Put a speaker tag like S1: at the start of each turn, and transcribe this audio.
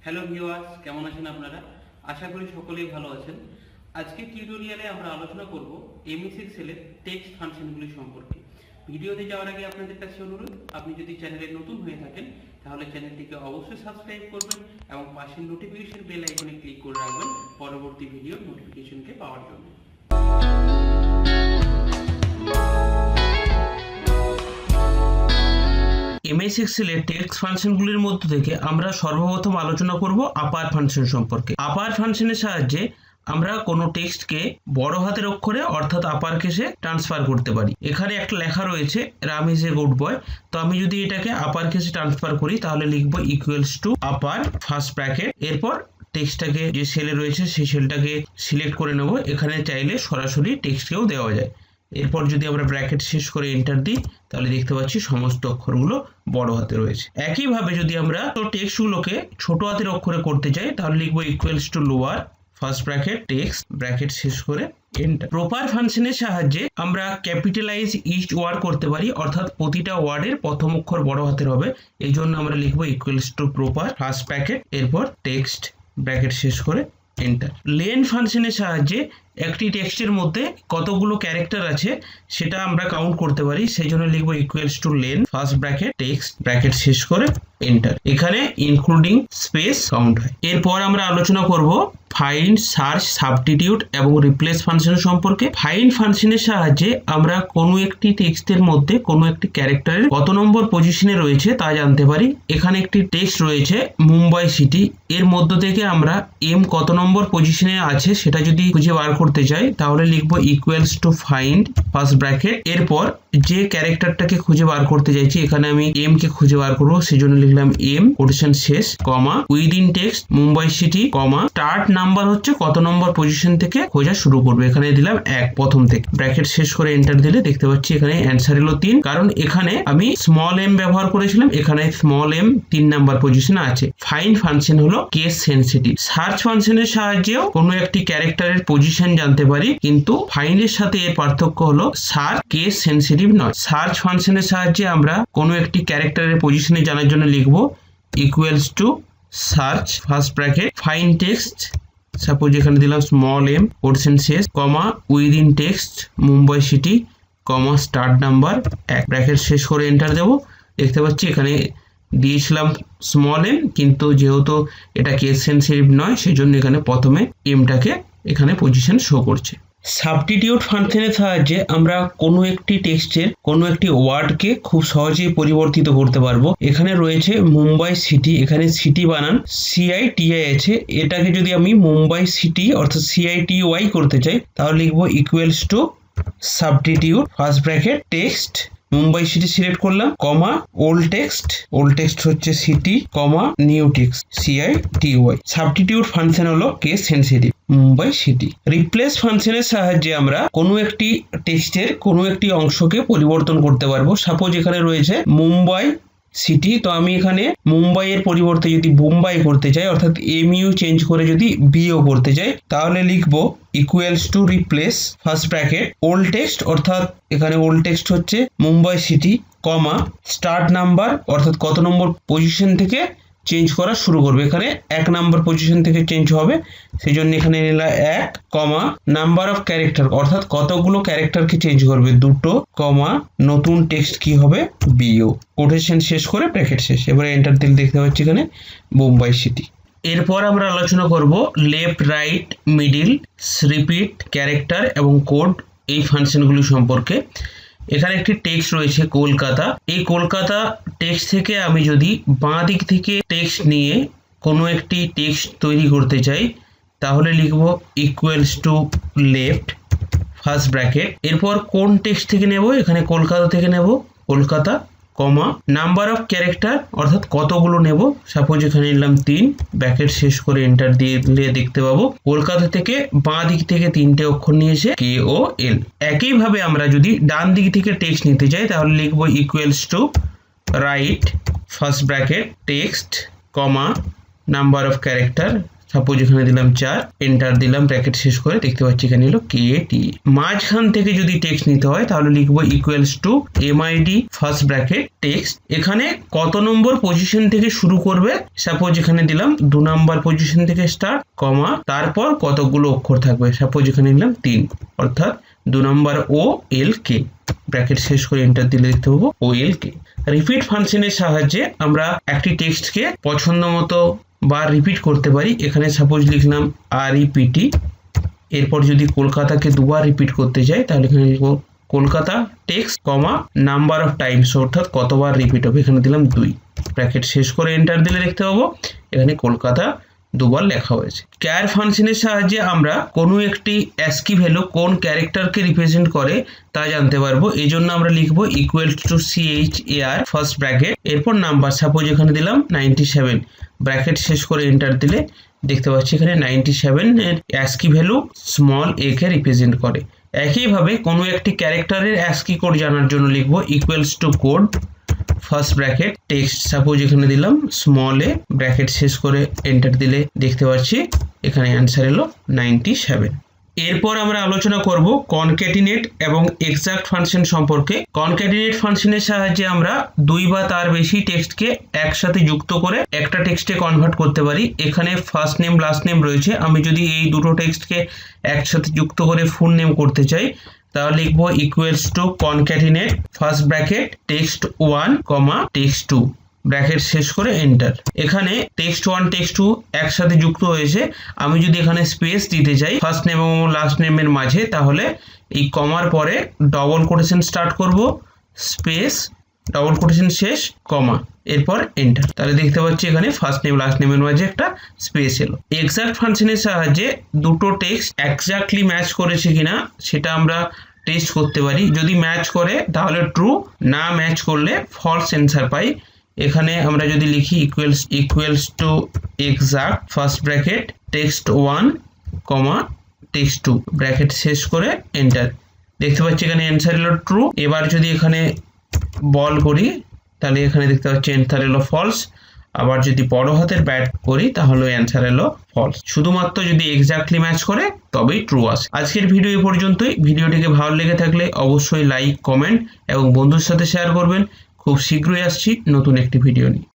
S1: Hello viewers, কেমন আছেন আপনারা? আশা করি সকলেই ভালো আছেন। আজকে টিউটোরিয়ালে আমরা আলোচনা করব এমএস এক্সেলের টেক্সট ফাংশনগুলি সম্পর্কে। ভিডিওতে যাওয়ার আগে আপনাদের কাছে অনুরোধ, আপনি যদি চ্যানেলে নতুন হয়ে থাকেন তাহলে চ্যানেলটিকে অবশ্যই সাবস্ক্রাইব করবেন এবং পাশের নোটিফিকেশন বেল আইকনে ক্লিক করে রাখবেন পরবর্তী ভিডিওর নোটিফিকেশনকে পাওয়ার জন্য।
S2: এমএস এক্সেলের টেক্সট ফাংশনগুলির মধ্য থেকে আমরা সর্বপ্রথম আলোচনা করব আপার ফাংশন সম্পর্কে। আপার ফাংশনের সাহায্যে আমরা কোনো টেক্সটকে বড় হাতের অক্ষরে অর্থাৎ আপার কেসে ট্রান্সফার করতে পারি। এখানে একটা লেখা রয়েছে Ram is a good boy. তো আমি যদি এটাকে আপার কেসে ট্রান্সফার করি তাহলে লিখবো ইকুয়ালস টু আপার ফার্স্ট ব্র্যাকেট, এরপর টেক্সটটাকে যে সেলে রয়েছে সেই সেলটাকে সিলেক্ট করে নেব। এখানে চাইলে সরাসরি টেক্সটকেও দেওয়া যায়। এরপর যদি আমরা ব্র্যাকেট শেষ করে এন্টার দিই তাহলে দেখতে পাচ্ছি সমস্ত অক্ষরগুলো বড় হাতে রয়েছে। একইভাবে যদি আমরা তো টেক্সটগুলোকে ছোট হাতের অক্ষরে করতে চাই তাহলে লিখবো equals two lower first bracket text, bracket শেষ করে এন্টার। প্রপার ফাংশনের সাহায্যে আমরা ক্যাপিটালাইজ ইচ ওয়ার্ড করতে পারি, অর্থাৎ প্রতিটা ওয়ার্ডের প্রথম অক্ষর বড় হাতের হবে। এই জন্য আমরা লিখবো equals two proper first bracket, এরপর টেক্সট, ব্র্যাকেট শেষ করে এন্টার। লেন ফাংশনের সাহায্যে একটি টেক্সটের মধ্যে কতগুলো ক্যারেক্টার আছে সেটা আমরা কাউন্ট করতে পারি। সেই জন্য লিখবো equals two lane first bracket text, bracket শেষ করে এন্টার। এখানে ইনক্লুডিং স্পেস কাউন্ট হয়। এরপর আমরা আলোচনা করব ফাইন্ড, সার্চ, সাবস্টিটিউট এবং রিপ্লেস ফাংশন সম্পর্কে। ফাইন্ড ফাংশনের সাহায্যে আমরা কোনো একটি টেক্সটের মধ্যে কোনো একটি ক্যারেক্টারের কত নম্বর পজিশনে রয়েছে তা জানতে পারি। এখানে একটি টেক্সট রয়েছে মুম্বাই সিটি, এর মধ্য থেকে আমরা এম কত নম্বর পজিশনে আছে সেটা যদি খুঁজে বার করতে চাই তাহলে লিখবো equals to find first bracket, এরপর যে ক্যারেক্টারটাকে খুঁজে বার করতে চাইছি এখানে আমি এম কে খুঁজে বার করবো, সেজন্য লিখলাম এম কোটেশন শেষ কমা উইদিন টেক্সট মুম্বাই সিটি কমা স্টার্ট নাম্বার হচ্ছে কত নম্বর পজিশন থেকে খোঁজা শুরু করবে, এখানে দিলাম 1 প্রথম থেকে, ব্র্যাকেট শেষ করে এন্টার দিলে দেখতে পাচ্ছি এখানে অ্যান্সার হলো 3, কারণ এখানে আমি স্মল এম ব্যবহার করেছিলাম, এখানে স্মল এম 3 নাম্বার পজিশনে আছে। ফাইন্ড ফাংশন হলো কেস সেনসিটিভ। সার্চ ফাংশনের সাহায্যেও কোনো একটি ক্যারেক্টারের পজিশন জানতে পারি, কিন্তু ফাইন্ডের সাথে এর পার্থক্য হলো সার্চ কেস সেনসিটিভ নয়। সার্চ ফাংশনের সাহায্যে আমরা কোনো একটি ক্যারেক্টারের পজিশনে জানার জন্য লিখবো equals to search first bracket find text, suppose এখানে দিলাম স্মল এম কোটেশন শেষ কমা উইদিন টেক্সট মুম্বাই সিটি কমা স্টার্ট নাম্বার 1, ব্র্যাকেট শেষ করে এন্টার দেবো। দেখতে পাচ্ছি এখানে দিয়েছিলাম স্মল এম, কিন্তু যেহেতু এটা কেস সেনসিটিভ নয় সেজন্য এখানে প্রথমে এমটাকে এখানে পজিশন শো করছে। সাবস্টিটিউট ফাংশনের সাহায্যে আমরা কোনো একটি টেক্সটের কোনো একটি ওয়ার্ডকে খুব সহজেই পরিবর্তিত করতে পারবো। এখানে রয়েছে মুম্বাই সিটি, এখানে সিটি বানান CITI আছে, এটাকে যদি আমি মুম্বাই সিটি অর্থাৎ CITY করতে চাই তাহলে লিখবো equals to substitute first bracket text Mumbai city select করলাম কমা ওল্ড টেক্সট হচ্ছে city comma new text CITY। Substitute function হলো case sensitive Mumbai city. Replace ফাংশনের সাহায্যে আমরা কোনো একটি টেক্সটের কোনো একটি অংশকে পরিবর্তন করতে পারবো। সাপোজ এখানে রয়েছে মুম্বাই সিটি, তো আমি এখানে মুম্বাইয়ের পরিবর্তে যদি বোম্বাই করতে চাই অর্থাৎ MU চেঞ্জ করে যদি BO করতে চাই তাহলে লিখবো equals to replace first bracket old text, অর্থাৎ এখানে ওল্ড টেক্সট হচ্ছে মুম্বাই সিটি কমা স্টার্ট নাম্বার অর্থাৎ কত নম্বর পজিশন থেকে চেঞ্জ করা শুরু করবে, এখানে 1 নাম্বার পজিশন থেকে চেঞ্জ হবে, সেই জন্য এখানে নিলাম 1 কমা নাম্বার অফ ক্যারেক্টার অর্থাৎ কতগুলো ক্যারেক্টারকে চেঞ্জ করবে 2 কমা নতুন টেক্সট কি হবে BO কোটেশন শেষ করে ব্র্যাকেট শেষ। এবারে এন্টার দিলে দেখতে পাচ্ছি এখানে মুম্বাই সিটি। এরপর আমরা আলোচনা করব left, right, middle, repeat, character এবং কোড এই ফাংশনগুলি সম্পর্কে। এখানে একটি টেক্সট রয়েছে কলকাতা, এই কলকাতা টেক্সট থেকে আমি যদি বাঁ দিক থেকে টেক্সট নিয়ে কোনো একটি টেক্সট তৈরি করতে চাই তাহলে লিখব equals to left first bracket, এরপর কোন টেক্সট থেকে নেব এখানে কলকাতা থেকে নেব কলকাতা কমা নাম্বার অফ ক্যারেক্টার অর্থাৎ কতগুলো নেব, সাপোজ এখানে নিলাম 3, ব্র্যাকেট শেষ করে এন্টার দিলে দেখতে পাবো কলকাতা থেকে বাঁ দিক থেকে 3টে অক্ষর নিয়েছে KOL। একইভাবে আমরা যদি ডান দিক থেকে টেক্সট নিতে চাই তাহলে লিখবো equals two right first bracket text comma number of character suppose এখানে দিলাম 4, এন্টার দিলাম, ব্র্যাকেট শেষ করে দেখতে পাচ্ছি এখানে হলো KAT। মাঝখান থেকে যদি টেক্সট নিতে হয় তাহলে লিখবো equals two MID first bracket text. এখানে কত নম্বর পজিশন থেকে শুরু করবে, সাপোজ এখানে দিলাম 2 নম্বর পজিশন থেকে স্টার্ট, কমা, তারপর কতগুলো অক্ষর থাকবে, সাপোজ এখানে দিলাম 3, অর্থাৎ 2 নম্বর OLK, ব্র্যাকেট শেষ করে এন্টার দিলে দেখতে পাবো OLK। রিপিট ফাংশনের সাহায্যে আমরা একটি টেক্সটকে পছন্দ মতো বার রিপিট করতে পারি। এখানে সাপোজ লিখলাম REPT, এরপর যদি কলকাতাকে দুবার রিপিট করতে চাই তাহলে এখানে লিখবো Kolkata text, comma, number of Times, অর্থাৎ কতবার রিপিট হবে, এখানে দিলাম 2, ব্র্যাকেট শেষ করে এন্টার দিলে দেখতে পাবো এখানে কলকাতা দুবার লেখা হয়েছে। ক্যার ফাংশনের সাহায্যে আমরা কোনো একটি অ্যাস্কি ভ্যালু কোন ক্যারেক্টারকে রিপ্রেজেন্ট করে তা জানতে পারবো। এই জন্য আমরা লিখবো equal to CHAR first bracket, এরপর নাম্বার, সাপোজ এখানে দিলাম 97, ব্র্যাকেট শেষ করে এন্টার দিলে দেখতে পাচ্ছি এখানে 97 এর ASCII value small a K represent করে। একইভাবে কোনো একটি ক্যারেক্টারের অ্যাস্কি কোড জানার জন্য লিখবো equals two code first bracket text, suppose এখানে দিলাম স্মল a, ব্র্যাকেট শেষ করে এন্টার দিলে দেখতে পাচ্ছি এখানে অ্যান্সার এলো 97। এরপর আমরা আলোচনা করব কনক্যাটিনেট এবং এক্সাক্ট ফাংশন সম্পর্কে। কনক্যাটিনেট ফাংশনের সাহায্যে আমরা 2 বা তার বেশি টেক্সটকে একসাথে যুক্ত করে একটা টেক্সটে কনভার্ট করতে পারি। এখানে ফার্স্ট নেম লাস্ট নেম রয়েছে, আমি যদি এই দুটো টেক্সটকে একসাথে যুক্ত করে ফুল নেম করতে চাই তাহলে লিখবো equals two concatenate first bracket text 1, কমা, টেক্সট 2, ব্র্যাকেট শেষ করে এন্টার। এখানে টেক্সট 1 টেক্সট 2 একসাথে যুক্ত হয়েছে, আমি যদি এখানে স্পেস দিতে চাই ফার্স্ট নেম এবং লাস্ট নেমের মাঝে তাহলে এই কমার পরে ডবল কোটেশন স্টার্ট করব, স্পেস, ডবল কোটেশন শেষ, কমা, এরপর এন্টার, তাহলে দেখতে পাচ্ছি এখানে ফার্স্ট নেম লাস্ট নেমের মাঝে একটা স্পেস এলো। এক্সাক্ট ফাংশনের সাহায্যে দুটো টেক্সট এক্স্যাক্টলি ম্যাচ করেছে কিনা সেটা আমরা টেস্ট করতে পারি। যদি ম্যাচ করে তাহলে ট্রু, না ম্যাচ করলে ফলস অ্যান্সার পাই। এখানে আমরা যদি লিখি equals to exact first bracket text 1, comma, text 2, bracket শেষ করে এন্টার, দেখতে পাচ্ছি এখানে অ্যান্সার এলো ট্রু। এবার যদি এখানে বল করি তাহলে এখানে দেখতে পাচ্ছি অ্যান্সার এলো ফলস, আবার যদি বড় হাতের ব্যাট করি তাহলে অ্যান্সার এলো ফলস। শুধুমাত্র যদি এক্স্যাক্টলি ম্যাচ করে তবেই ট্রু আসে। আজকের ভিডিও এই পর্যন্তই। ভিডিওটিকে ভালো লেগে থাকলে অবশ্যই লাইক, কমেন্ট এবং বন্ধুর সাথে শেয়ার করবেন। খুব শীঘ্রই আসছি নতুন একটি ভিডিও নিয়ে।